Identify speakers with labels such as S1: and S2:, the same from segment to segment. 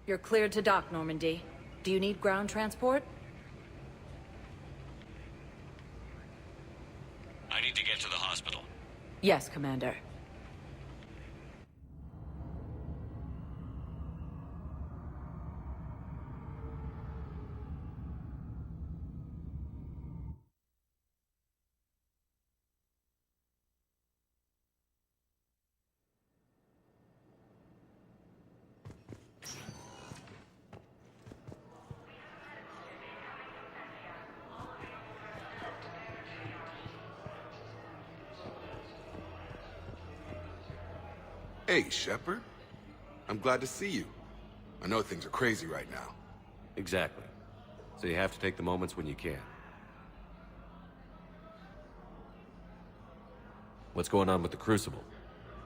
S1: You're cleared to dock, Normandy. Do you need ground transport?
S2: I need to get to the hospital.
S1: Yes, Commander.
S3: Hey, Shepard. I'm glad to see you. I know things are crazy right now.
S2: Exactly. So you have to take the moments when you can. What's going on with the Crucible?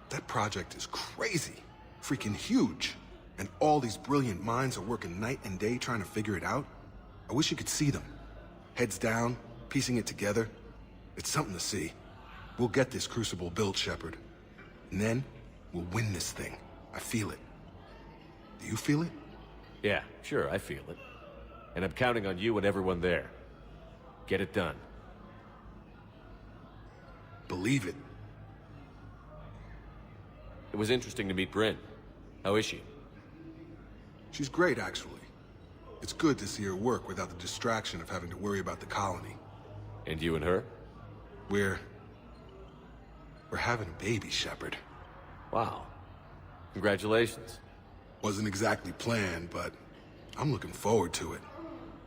S3: That project is crazy. Freaking huge. And all these brilliant minds are working night and day trying to figure it out. I wish you could see them. Heads down, piecing it together. It's something to see. We'll get this Crucible built, Shepard. And then, we'll win this thing. I feel it. Do you feel it?
S2: Yeah, sure, I feel it. And I'm counting on you and everyone there. Get it done.
S3: Believe it.
S2: It was interesting to meet Bryn. How is she?
S3: She's great, actually. It's good to see her work without the distraction of having to worry about the colony.
S2: And you and her?
S3: We're having a baby, Shepard.
S2: Wow. Congratulations.
S3: Wasn't exactly planned, but I'm looking forward to it.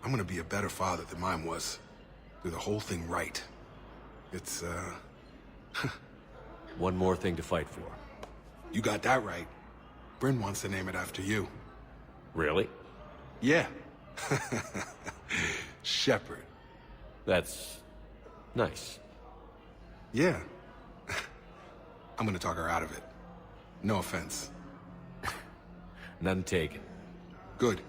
S3: I'm gonna be a better father than mine was. Do the whole thing right. It's,
S2: One more thing to fight for.
S3: You got that right. Bryn wants to name it after you.
S2: Really?
S3: Yeah. Shepard.
S2: That's... nice.
S3: Yeah. I'm gonna talk her out of it. No offense.
S2: None taken.
S3: Good.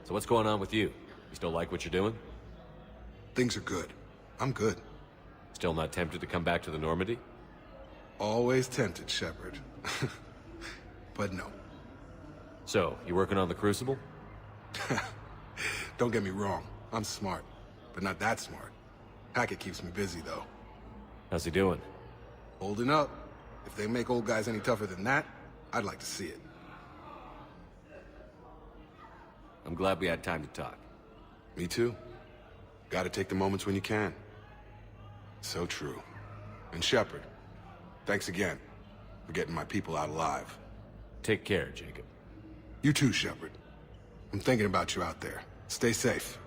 S2: So what's going on with you? You still like what you're doing?
S3: Things are good. I'm good.
S2: Still not tempted to come back to the Normandy?
S3: Always tempted, Shepard. But no.
S2: So, you working on the Crucible?
S3: Don't get me wrong. I'm smart. But not that smart. Hackett keeps me busy, though.
S2: How's he doing?
S3: Holding up. If they make old guys any tougher than that, I'd like to see it.
S2: I'm glad we had time to talk.
S3: Me too. Gotta take the moments when you can. So true. And Shepard, thanks again for getting my people out alive.
S2: Take care, Jacob.
S3: You too, Shepard. I'm thinking about you out there. Stay safe.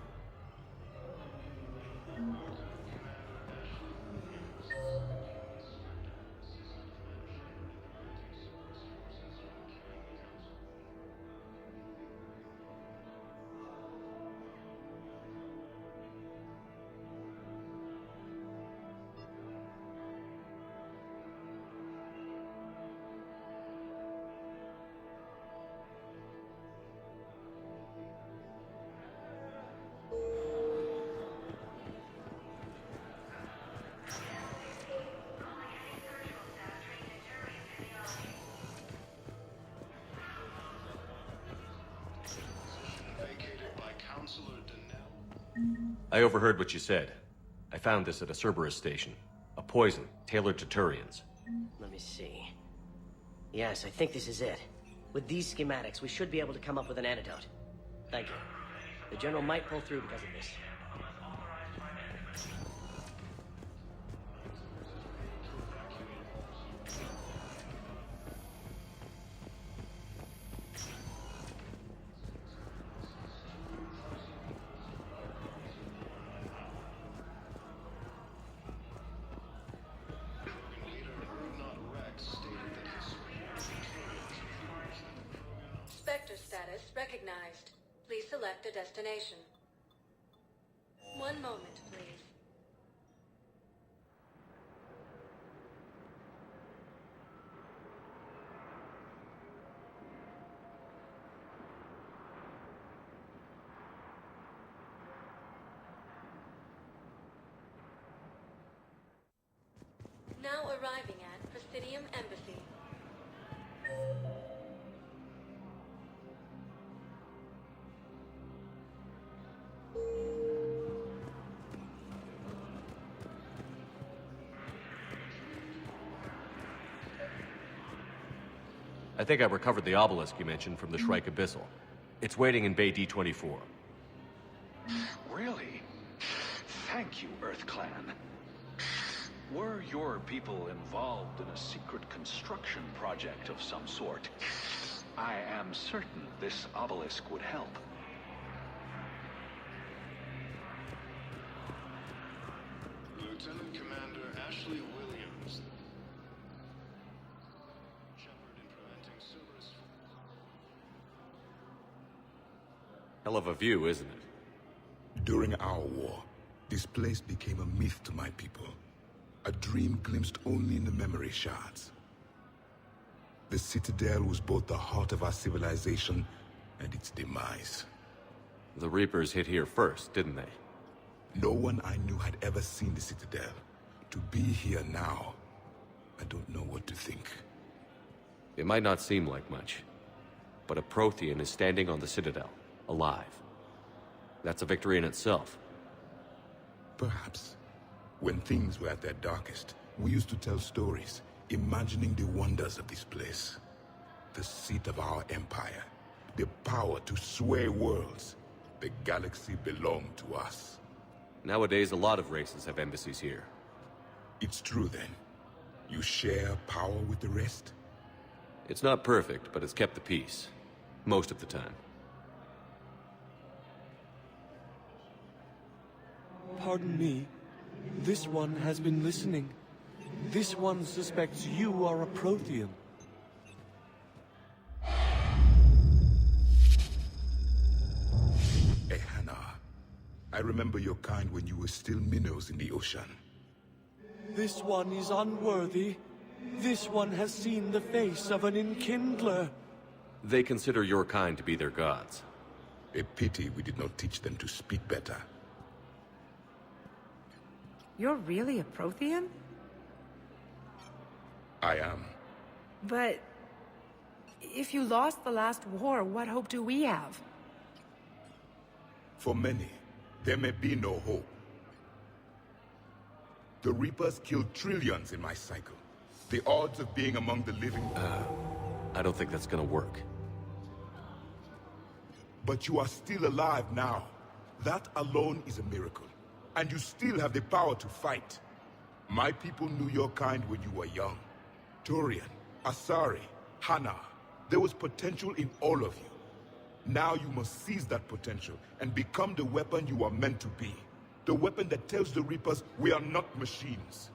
S2: I overheard what you said. I found this at a Cerberus station. A poison, tailored to Turians.
S4: Let me see. Yes, I think this is it. With these schematics, we should be able to come up with an antidote. Thank you. The General might pull through because of this.
S1: Spectre status recognized. Please select a destination. One moment, please. Now arriving at Presidium Embassy.
S2: I think I recovered the obelisk you mentioned from the Shrike Abyssal. It's waiting in Bay D-24.
S5: Really? Thank you, Earth Clan. Were your people involved in a secret construction project of some sort, I am certain this obelisk would help.
S6: Lieutenant Commander Ashley Williams. Shepard in preventing Cerberus.
S2: Hell of a view, isn't it?
S7: During our war, this place became a myth to my people. A dream glimpsed only in the memory shards. The Citadel was both the heart of our civilization and its demise.
S2: The Reapers hit here first, didn't they?
S7: No one I knew had ever seen the Citadel. To be here now, I don't know what to think.
S2: It might not seem like much, but a Prothean is standing on the Citadel, alive. That's a victory in itself.
S7: Perhaps. When things were at their darkest, we used to tell stories, imagining the wonders of this place. The seat of our empire. The power to sway worlds. The galaxy belonged to us.
S2: Nowadays, a lot of races have embassies here.
S7: It's true then. You share power with the rest?
S2: It's not perfect, but it's kept the peace. Most of the time.
S8: Pardon me. This one has been listening. This one suspects you are a Prothean.
S7: Hannah. I remember your kind when you were still minnows in the ocean.
S8: This one is unworthy. This one has seen the face of an enkindler.
S2: They consider your kind to be their gods.
S7: A pity we did not teach them to speak better.
S1: You're really a Prothean?
S7: I am.
S1: But if you lost the last war, what hope do we have?
S7: For many, there may be no hope. The Reapers killed trillions in my cycle. The odds of being among the living...
S2: I don't think that's gonna work.
S7: But you are still alive now. That alone is a miracle. And you still have the power to fight. My people knew your kind when you were young. Turian, Asari, Hannah. There was potential in all of you. Now you must seize that potential and become the weapon you are meant to be. The weapon that tells the Reapers we are not machines.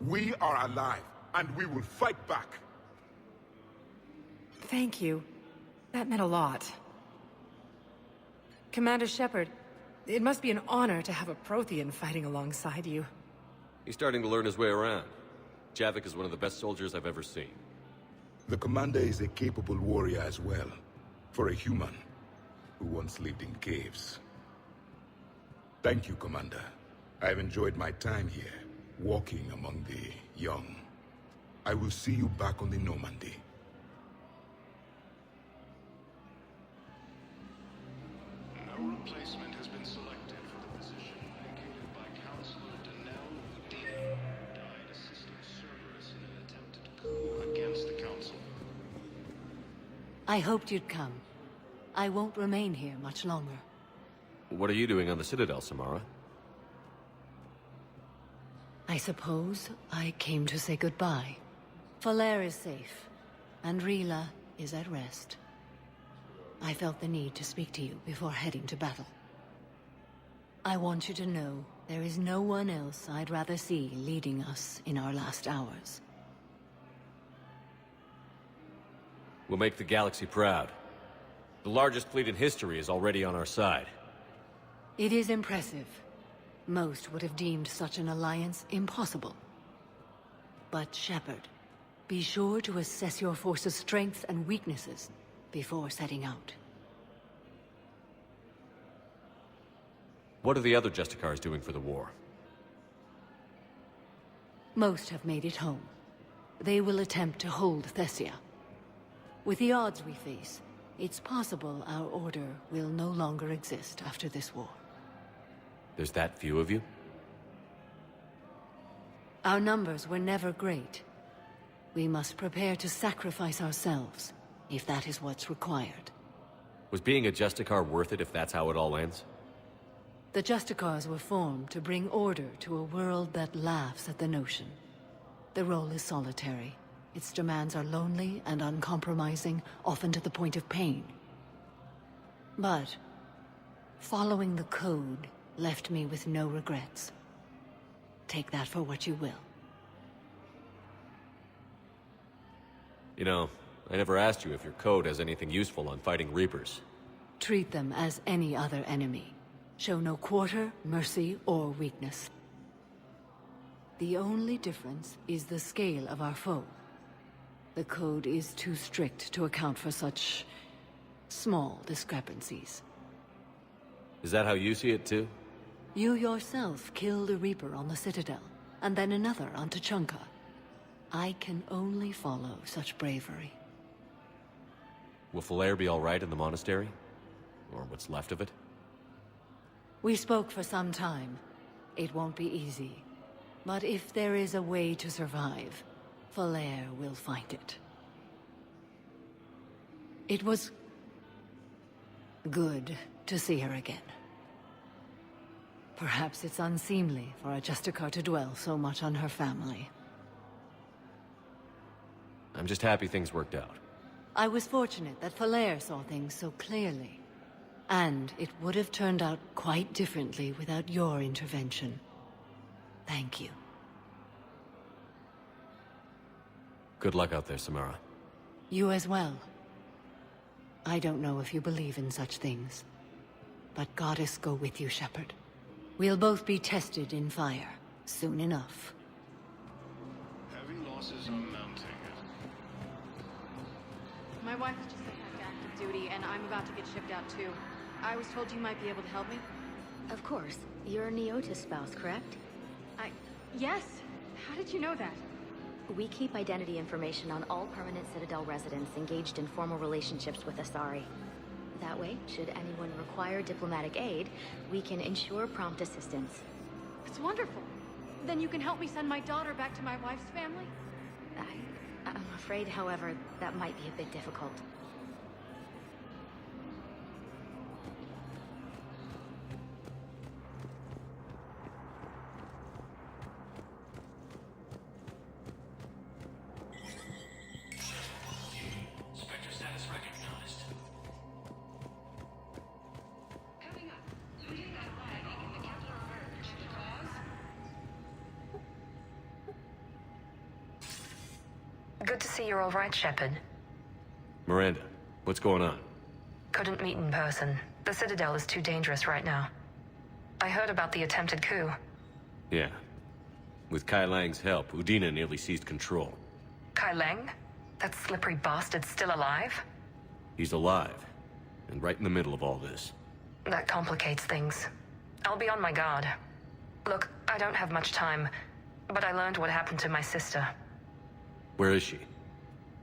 S7: We are alive, and we will fight back.
S1: Thank you. That meant a lot. Commander Shepard, it must be an honor to have a Prothean fighting alongside you.
S2: He's starting to learn his way around. Javik is one of the best soldiers I've ever seen.
S7: The commander is a capable warrior as well, for a human who once lived in caves. Thank you, Commander. I've enjoyed my time here, walking among the young. I will see you back on the Normandy.
S6: No replacement has been selected for the position vacated by Counselor Denell Udina, who died assisting Cerberus in an attempted coup against the Council.
S9: I hoped you'd come. I won't remain here much longer.
S2: What are you doing on the Citadel, Samara?
S9: I suppose I came to say goodbye. Falair is safe, and Rila is at rest. I felt the need to speak to you before heading to battle. I want you to know there is no one else I'd rather see leading us in our last hours.
S2: We'll make the galaxy proud. The largest fleet in history is already on our side.
S9: It is impressive. Most would have deemed such an alliance impossible. But Shepard, be sure to assess your force's strengths and weaknesses before setting out.
S2: What are the other Justicars doing for the war?
S9: Most have made it home. They will attempt to hold Thessia. With the odds we face, it's possible our order will no longer exist after this war.
S2: There's that few of you?
S9: Our numbers were never great. We must prepare to sacrifice ourselves, if that is what's required.
S2: Was being a Justicar worth it if that's how it all ends?
S9: The Justicars were formed to bring order to a world that laughs at the notion. The role is solitary. Its demands are lonely and uncompromising, often to the point of pain. But following the code left me with no regrets. Take that for what you will.
S2: You know, I never asked you if your code has anything useful on fighting Reapers.
S9: Treat them as any other enemy. Show no quarter, mercy, or weakness. The only difference is the scale of our foe. The code is too strict to account for such small discrepancies.
S2: Is that how you see it too?
S9: You yourself killed a Reaper on the Citadel, and then another on Tuchanka. I can only follow such bravery.
S2: Will Falair be alright in the monastery? Or what's left of it?
S9: We spoke for some time. It won't be easy. But if there is a way to survive, Falair will find it. It was good to see her again. Perhaps it's unseemly for a Justicar to dwell so much on her family.
S2: I'm just happy things worked out.
S9: I was fortunate that Falair saw things so clearly. And it would have turned out quite differently without your intervention. Thank you.
S2: Good luck out there, Samara.
S9: You as well. I don't know if you believe in such things, but Goddess go with you, Shepard. We'll both be tested in fire, soon enough.
S6: Heavy losses are mounting.
S10: My wife just attacked active duty, and I'm about to get shipped out too. I was told you might be able to help me.
S11: Of course. You're Neota's spouse, correct?
S10: Yes! How did you know that?
S11: We keep identity information on all permanent Citadel residents engaged in formal relationships with Asari. That way, should anyone require diplomatic aid, we can ensure prompt assistance.
S10: It's wonderful. Then you can help me send my daughter back to my wife's family?
S11: I'm afraid, however, that might be a bit difficult.
S12: Good to see you're all right, Shepard.
S2: Miranda, what's going on?
S12: Couldn't meet in person. The Citadel is too dangerous right now. I heard about the attempted coup.
S2: Yeah. With Kai Lang's help, Udina nearly seized control.
S12: Kai Lang? That slippery bastard's still alive?
S2: He's alive, and right in the middle of all this.
S12: That complicates things. I'll be on my guard. Look, I don't have much time, but I learned what happened to my sister.
S2: Where is she?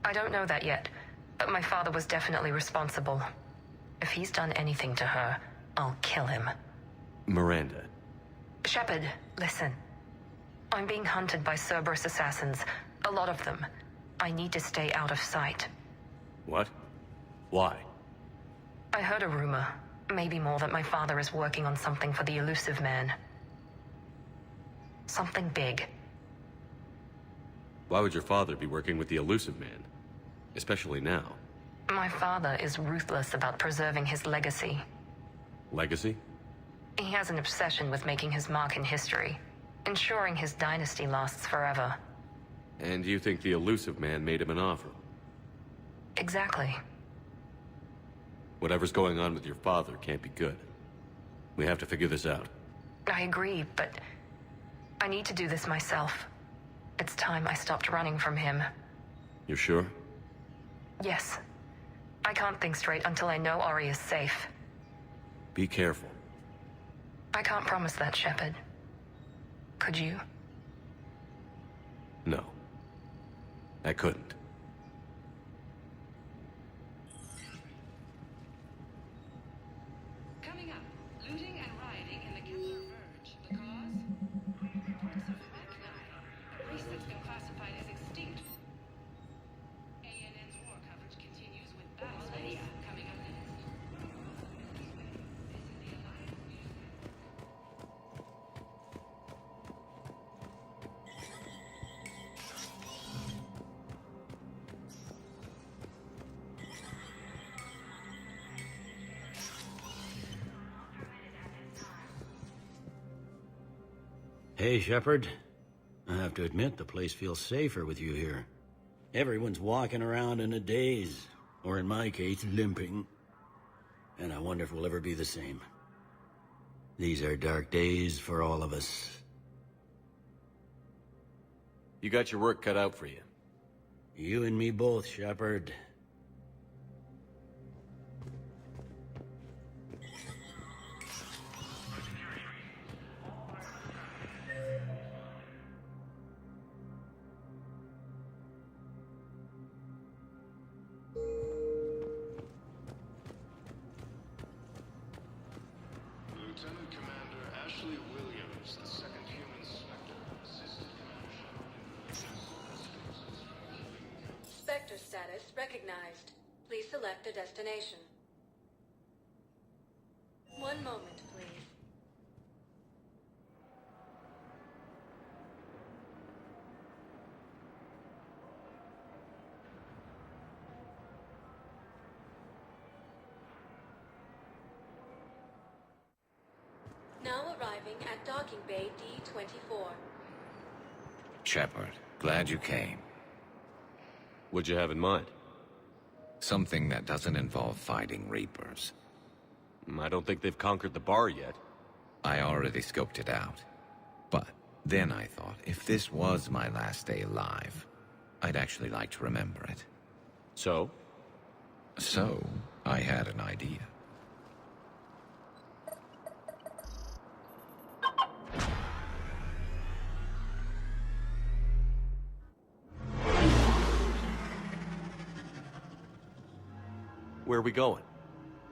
S12: I don't know that yet, but my father was definitely responsible. If he's done anything to her, I'll kill him.
S2: Miranda.
S12: Shepard, listen. I'm being hunted by Cerberus assassins. A lot of them. I need to stay out of sight.
S2: What? Why?
S12: I heard a rumor, maybe more, that my father is working on something for the Elusive Man. Something big.
S2: Why would your father be working with the Elusive Man? Especially now.
S12: My father is ruthless about preserving his legacy.
S2: Legacy?
S12: He has an obsession with making his mark in history, ensuring his dynasty lasts forever.
S2: And you think the Elusive Man made him an offer?
S12: Exactly.
S2: Whatever's going on with your father can't be good. We have to figure this out.
S12: I agree, but I need to do this myself. It's time I stopped running from him.
S2: You're sure?
S12: Yes. I can't think straight until I know Ori is safe.
S2: Be careful.
S12: I can't promise that, Shepard. Could you?
S2: No. I couldn't.
S13: Coming up, looting and rioting in the Kepler Verge. The cause? Reports of Mechni, a race that's been classified as extinct.
S14: Hey, Shepard. I have to admit, the place feels safer with you here. Everyone's walking around in a daze, or in my case, limping. And I wonder if we'll ever be the same. These are dark days for all of us.
S2: You got your work cut out for you.
S14: You and me both, Shepard.
S6: Lieutenant Commander Ashley Williams, the second human Spectre, assisted
S9: Spectre status recognized. Please select a destination. One moment, please. Now arriving at docking bay D-24.
S15: Shepard, glad you came.
S2: What'd you have in mind?
S15: Something that doesn't involve fighting Reapers.
S2: I don't think they've conquered the bar yet.
S15: I already scoped it out. But then I thought, if this was my last day alive, I'd actually like to remember it.
S2: So?
S15: So, I had an idea.
S2: Where are we going?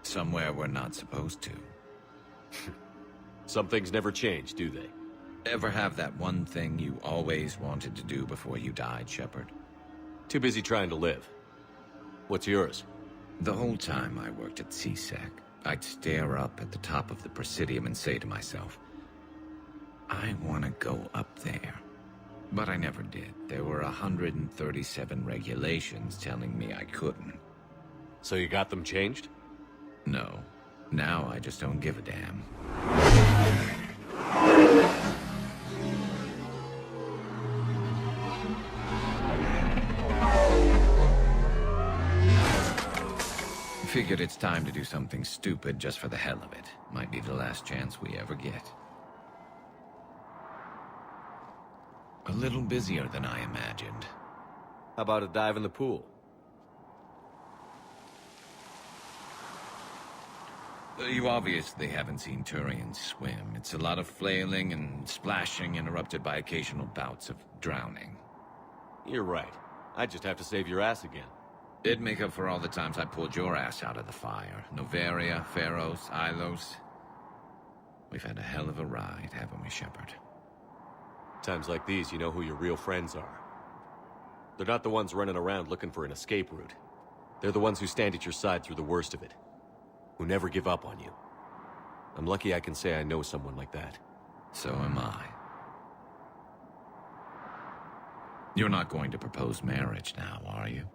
S15: Somewhere we're not supposed to.
S2: Some things never change, do they?
S15: Ever have that one thing you always wanted to do before you died, Shepard?
S2: Too busy trying to live. What's yours?
S15: The whole time I worked at CSEC, I'd stare up at the top of the Presidium and say to myself, I want to go up there. But I never did. There were 137 regulations telling me I couldn't.
S2: So you got them changed?
S15: No. Now I just don't give a damn. Figured it's time to do something stupid just for the hell of it. Might be the last chance we ever get. A little busier than I imagined.
S2: How about a dive in the pool?
S15: You obviously haven't seen Turians swim. It's a lot of flailing and splashing, interrupted by occasional bouts of drowning.
S2: You're right. I just have to save your ass again.
S15: It'd make up for all the times I pulled your ass out of the fire. Noveria, Pharos, Ilos. We've had a hell of a ride, haven't we, Shepard?
S2: Times like these, you know who your real friends are. They're not the ones running around looking for an escape route. They're the ones who stand at your side through the worst of it. Who never give up on you. I'm lucky I can say I know someone like that.
S15: So am I. You're not going to propose marriage now, are you?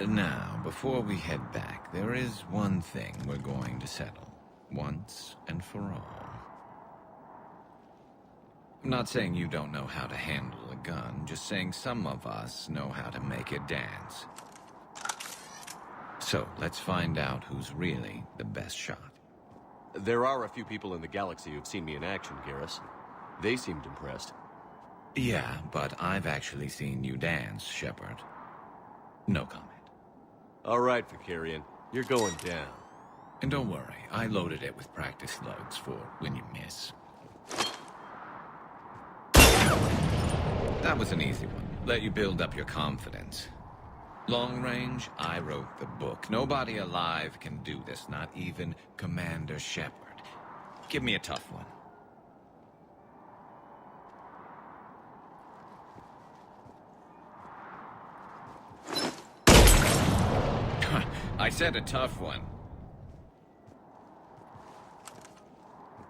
S15: Now, before we head back, there is one thing we're going to settle. Once and for all. I'm not saying you don't know how to handle a gun, just saying some of us know how to make it dance. So, let's find out who's really the best shot.
S2: There are a few people in the galaxy who've seen me in action, Garrus. They seemed impressed.
S15: Yeah, but I've actually seen you dance, Shepard. No comment.
S2: All right, Vicarian. You're going down.
S15: And don't worry, I loaded it with practice slugs for when you miss. That was an easy one. Let you build up your confidence. Long range, I wrote the book. Nobody alive can do this, not even Commander Shepard. Give me a tough one. I said a tough one.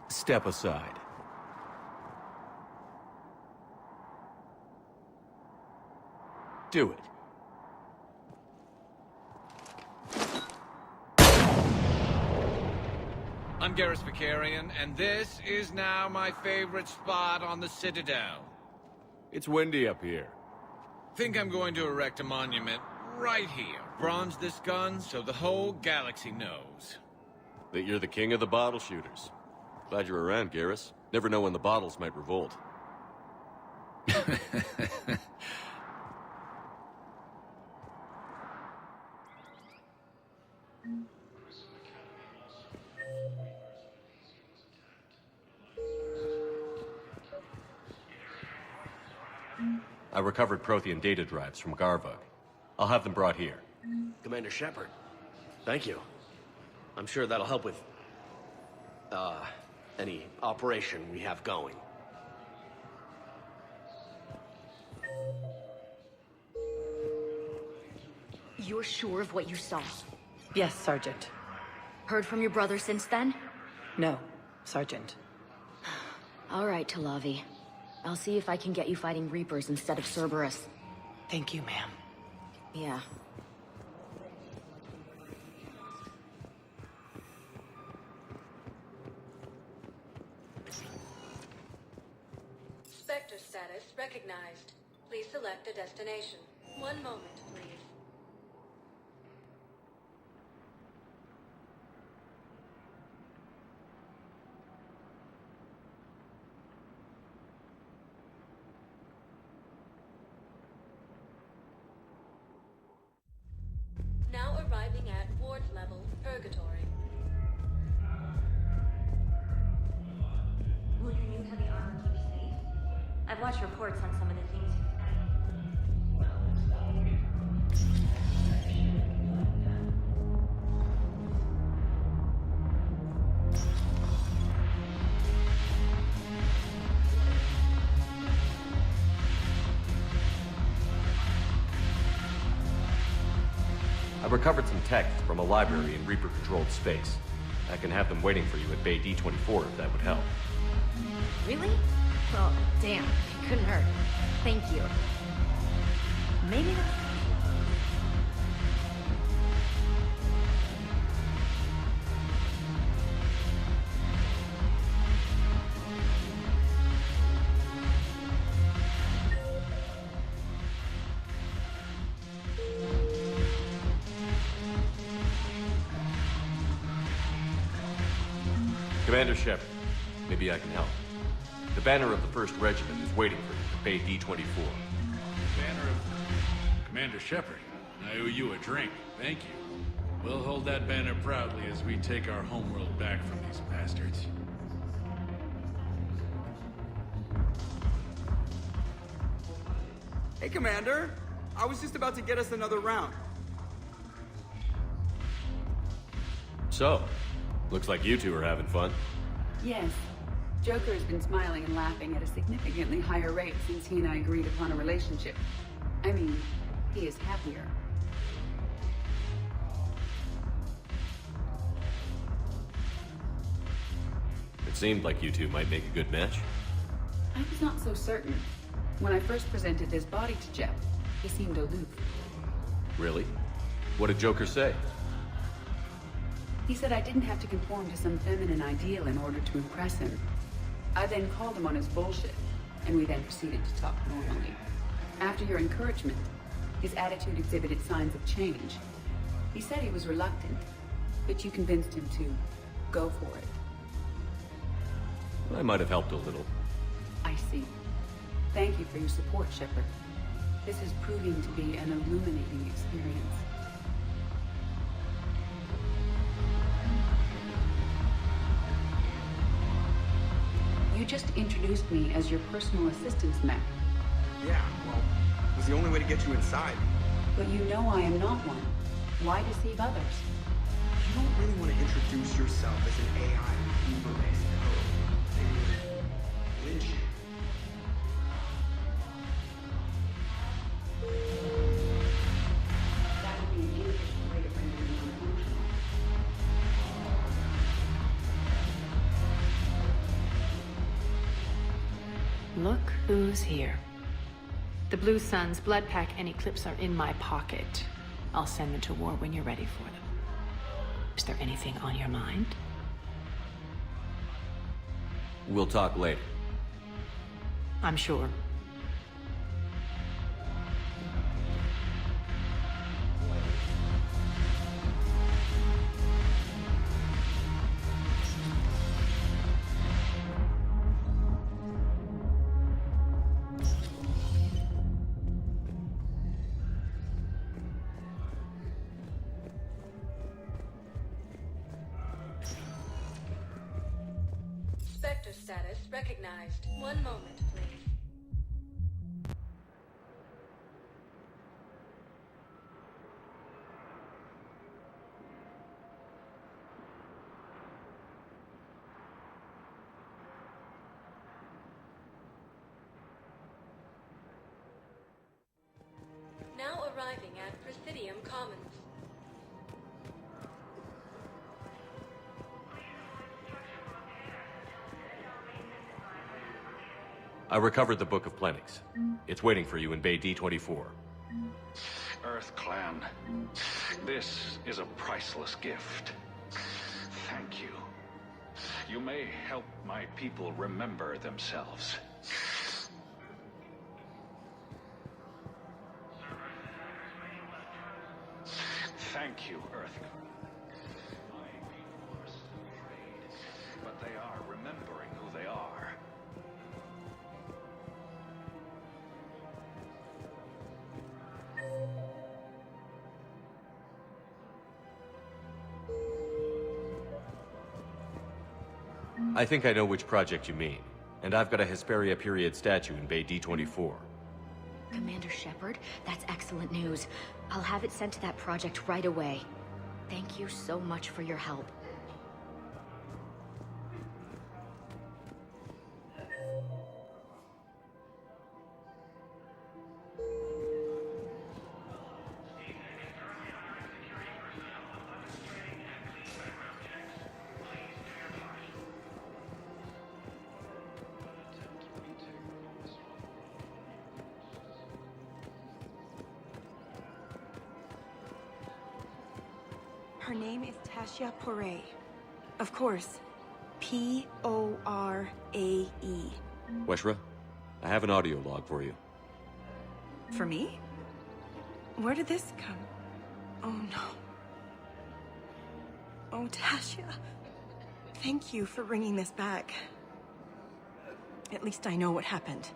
S2: Step aside. Do it.
S15: I'm Garrus Vicarian, and this is now my favorite spot on the Citadel.
S2: It's windy up here.
S15: Think I'm going to erect a monument right here. Bronze this gun so the whole galaxy knows.
S2: That you're the king of the bottle shooters. Glad you're around, Garrus. Never know when the bottles might revolt. I recovered Prothean data drives from Garvug. I'll have them brought here.
S4: Commander Shepard, thank you. I'm sure that'll help with, any operation we have going.
S11: You're sure of what you saw?
S16: Yes, Sergeant.
S11: Heard from your brother since then?
S16: No, Sergeant.
S11: All right, Talavi. I'll see if I can get you fighting Reapers instead of Cerberus.
S16: Thank you, ma'am.
S11: Yeah.
S9: Spectre status recognized. Please select a destination. One moment, please. Now arriving at ward level, Purgatory.
S11: Will your new heavy armor keep you safe? I've watched reports on some of the things
S2: I recovered some texts from a library in Reaper-controlled space. I can have them waiting for you at Bay D-24 if that would help.
S11: Really? Well, damn. It couldn't hurt. Thank you. Maybe that's...
S2: Commander Shepard, maybe I can help. The banner of the 1st Regiment is waiting for you at Bay D-24.
S17: Banner of... Commander Shepard, I owe you a drink. Thank you. We'll hold that banner proudly as we take our homeworld back from these bastards.
S18: Hey, Commander. I was just about to get us another round.
S2: So, looks like you two are having fun.
S19: Yes. Joker has been smiling and laughing at a significantly higher rate since he and I agreed upon a relationship. I mean, he is happier.
S2: It seemed like you two might make a good match.
S19: I was not so certain. When I first presented this body to Jeff, he seemed aloof.
S2: Really? What did Joker say?
S19: He said I didn't have to conform to some feminine ideal in order to impress him. I then called him on his bullshit, and we then proceeded to talk normally. After your encouragement, his attitude exhibited signs of change. He said he was reluctant, but you convinced him to go for it.
S2: I might have helped a little.
S19: I see. Thank you for your support, Shepard. This is proving to be an illuminating experience. You just introduced me as your personal assistance mech.
S18: Yeah, well, it was the only way to get you inside.
S19: But you know I am not one. Why deceive others?
S18: You don't really want to introduce yourself as an AI Uber-based code. They would lynch you.
S19: That would be an inefficient way to render me non-functional.
S16: Look who's here. The Blue Suns, Blood Pack, and Eclipse are in my pocket. I'll send them to war when you're ready for them. Is there anything on your mind?
S2: We'll talk later.
S16: I'm sure.
S20: Spectre status recognized. One moment, please. Now arriving at Presidium Commons.
S2: I recovered the Book of Plenix. It's waiting for you in Bay D-24.
S5: Earth Clan, this is a priceless gift. Thank you. You may help my people remember themselves. Thank you, Earth. My people are still afraid, but they are remembering who they are.
S2: I think I know which project you mean. And I've got a Hesperia period statue in Bay D-24.
S11: Commander Shepard, that's excellent news. I'll have it sent to that project right away. Thank you so much for your help.
S1: Her name is Tasha Poray. Of course. P-O-R-A-E.
S2: Weshra, I have an audio log for you.
S1: For me? Where did this come? Oh no. Oh, Tasha. Thank you for bringing this back. At least I know what happened.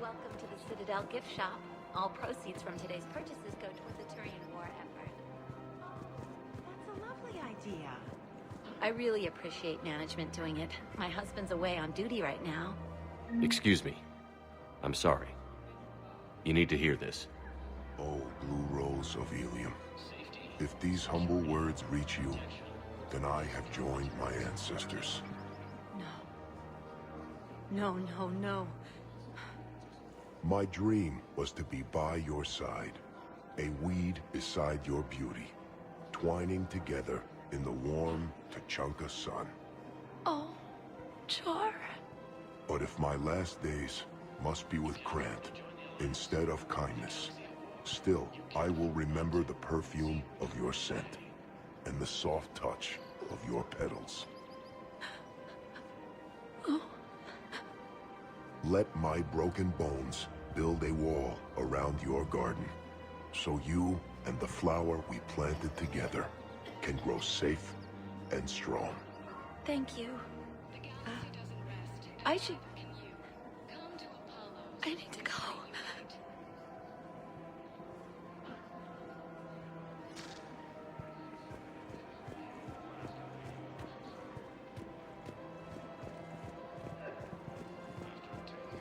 S21: Welcome to the Citadel gift shop. All proceeds from today's purchases go toward the Turian war effort.
S1: That's a lovely idea.
S21: I really appreciate management doing it. My husband's away on duty right now.
S2: Excuse me. I'm sorry. You need to hear this.
S7: Oh, Blue Rose of Ilium. If these humble words reach you, then I have joined my ancestors.
S1: No, no, no.
S7: My dream was to be by your side, a weed beside your beauty, twining together in the warm Tachanka sun.
S1: Oh, Char.
S7: But if my last days must be with Krant instead of kindness, still I will remember the perfume of your scent and the soft touch of your petals. Let my broken bones build a wall around your garden, so you and the flower we planted together can grow safe and strong.
S1: Thank you. I need to go.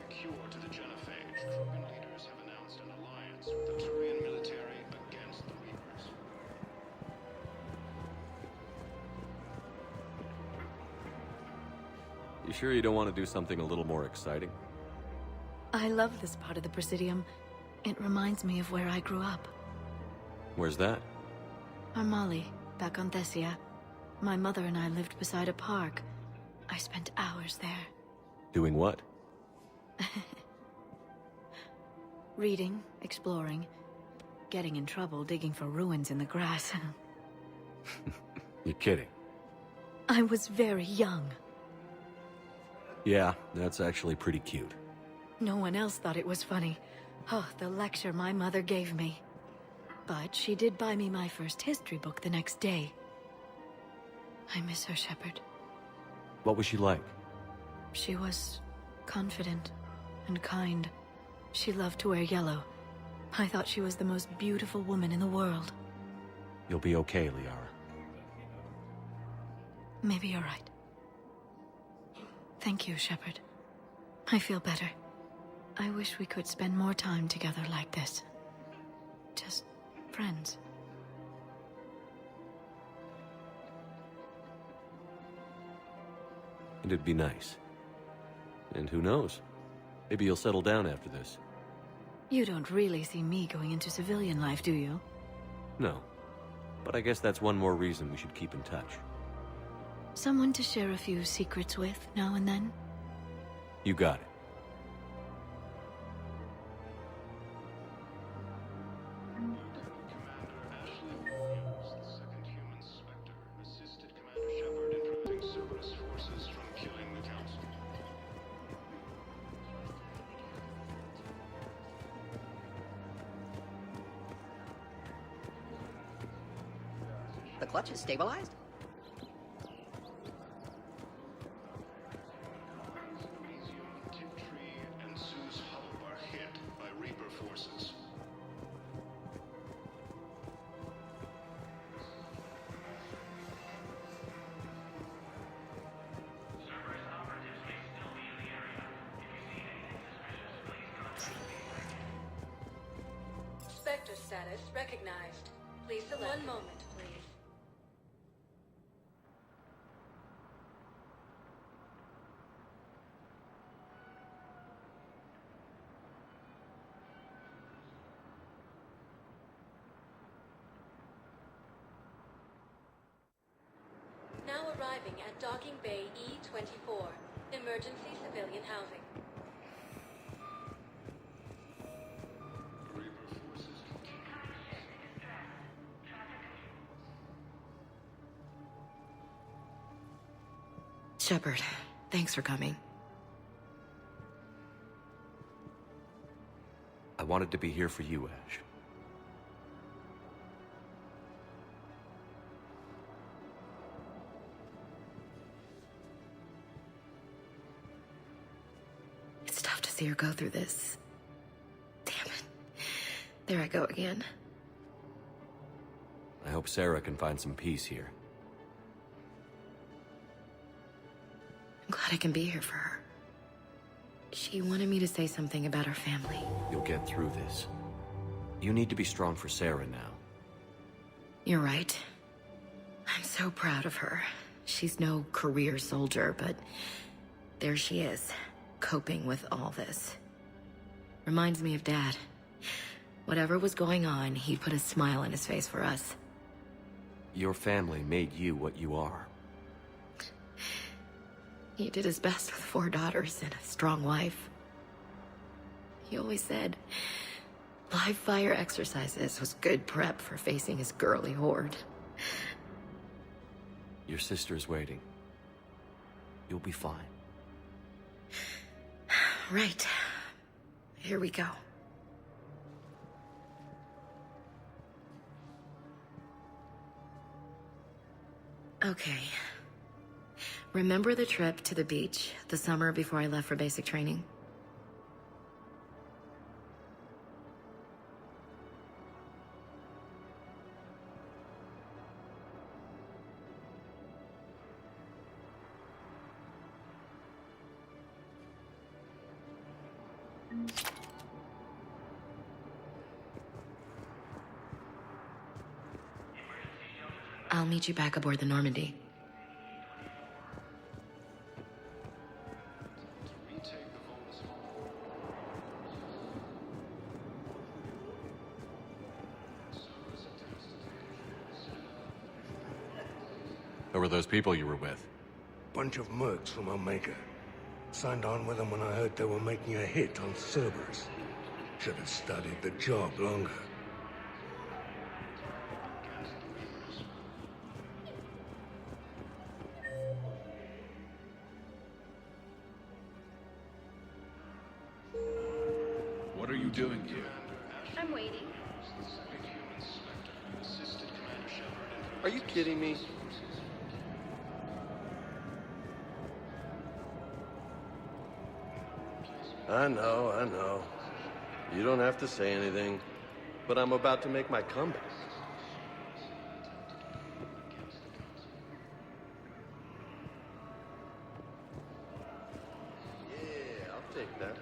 S6: Cure to the genophage, Krogan leaders have announced an alliance with the Turian military against the Reapers.
S2: You sure you don't want to do something a little more exciting?
S9: I love this part of the Presidium. It reminds me of where I grew up.
S2: Where's that?
S9: Armali, back on Thessia. My mother and I lived beside a park. I spent hours there.
S2: Doing what?
S9: Reading, exploring. getting in trouble digging for ruins in the grass.
S2: You're kidding.
S9: I was very young.
S2: Yeah, that's actually pretty cute.
S9: No one else thought it was funny. Oh, the lecture my mother gave me. But she did buy me my first history book the next day. I miss her, Shepard.
S2: What was she like?
S9: She was confident and kind. She loved to wear yellow. I thought she was the most beautiful woman in the world.
S2: You'll be okay, Liara.
S9: Maybe you're right. Thank you, Shepard. I feel better. I wish we could spend more time together like this. Just friends.
S2: And it'd be nice. And who knows? Maybe you'll settle down after this.
S9: You don't really see me going into civilian life, do you?
S2: No. But I guess that's one more reason we should keep in touch.
S9: Someone to share a few secrets with now and then?
S2: You got it.
S4: The clutch is stabilized?
S20: Spectre status recognized. Please select. One moment, please. Now arriving at Docking Bay E-24, emergency civilian housing.
S3: Shepard, thanks for coming.
S2: I wanted to be here for you, Ash.
S3: It's tough to see her go through this. Damn it. There I go again.
S2: I hope Sarah can find some peace here.
S3: I'm glad I can be here for her. She wanted me to say something about her family.
S2: You'll get through this. You need to be strong for Sarah now.
S3: You're right. I'm so proud of her. She's no career soldier, but there she is, coping with all this. Reminds me of Dad. Whatever was going on, he put a smile on his face for us.
S2: Your family made you what you are.
S3: He did his best with 4 daughters and a strong wife. He always said live fire exercises was good prep for facing his girly horde.
S2: Your sister's waiting. You'll be fine.
S3: Right. Here we go. Okay. Remember the trip to the beach the summer before I left for basic training? I'll meet you back aboard the Normandy.
S2: Who were those people you were with?
S22: Bunch of mercs from Omega. Signed on with them when I heard they were making a hit on Cerberus. Should have studied the job longer.
S17: you doing here?
S21: I'm waiting.
S8: Are you kidding me? I know. You don't have to say anything, but I'm about to make my comeback. Yeah, I'll take that.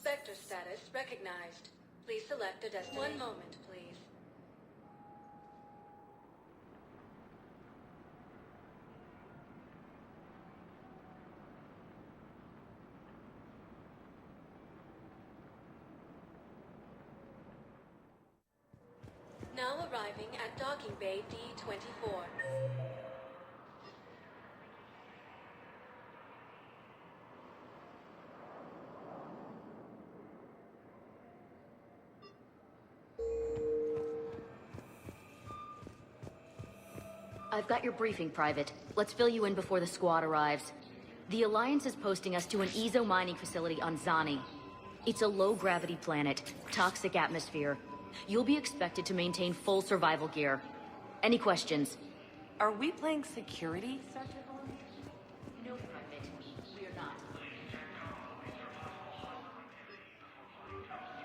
S20: Sector status recognized. Please select a destination. One moment, please. Now arriving at Docking Bay D-24.
S11: I've got your briefing, Private. Let's fill you in before the squad arrives. The Alliance is posting us to an Ezo mining facility on Zani. It's a low-gravity planet, toxic atmosphere. You'll be expected to maintain full survival gear. Any questions?
S10: Are we playing security, Sergeant?